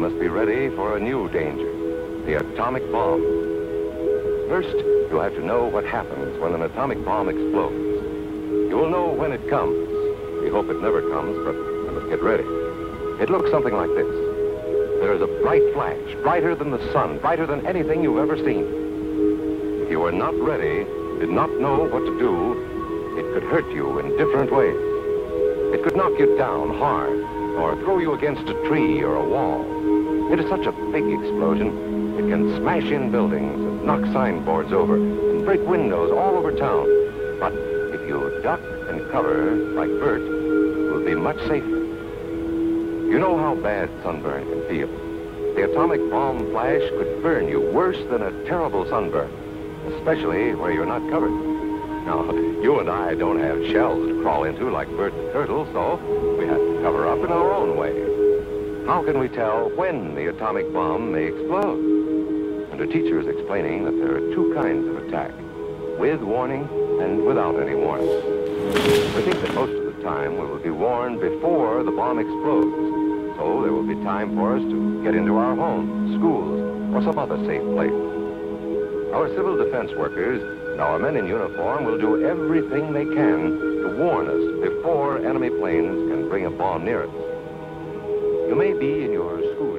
must be ready for a new danger, the atomic bomb. First, you have to know what happens when an atomic bomb explodes. You will know when it comes. We hope it never comes, but you must get ready. It looks something like this. There is a bright flash, brighter than the sun, brighter than anything you've ever seen. If you are not ready, did not know what to do, it could hurt you in different ways. It could knock you down hard, or throw you against a tree or a wall. It is such a big explosion, it can smash in buildings and knock signboards over and break windows all over town. But if you duck and cover like Bert, you will be much safer. You know how bad sunburn can feel. The atomic bomb flash could burn you worse than a terrible sunburn, especially where you're not covered. Now, you and I don't have shells to crawl into like Bert the turtle, so we have to cover up in our own way. How can we tell when the atomic bomb may explode? And the teacher is explaining that there are two kinds of attack, with warning and without any warning. We think that most of the time we will be warned before the bomb explodes, so there will be time for us to get into our homes, schools, or some other safe place. Our civil defense workers and our men in uniform will do everything they can to warn us before enemy planes can bring a bomb near us. You may be in your school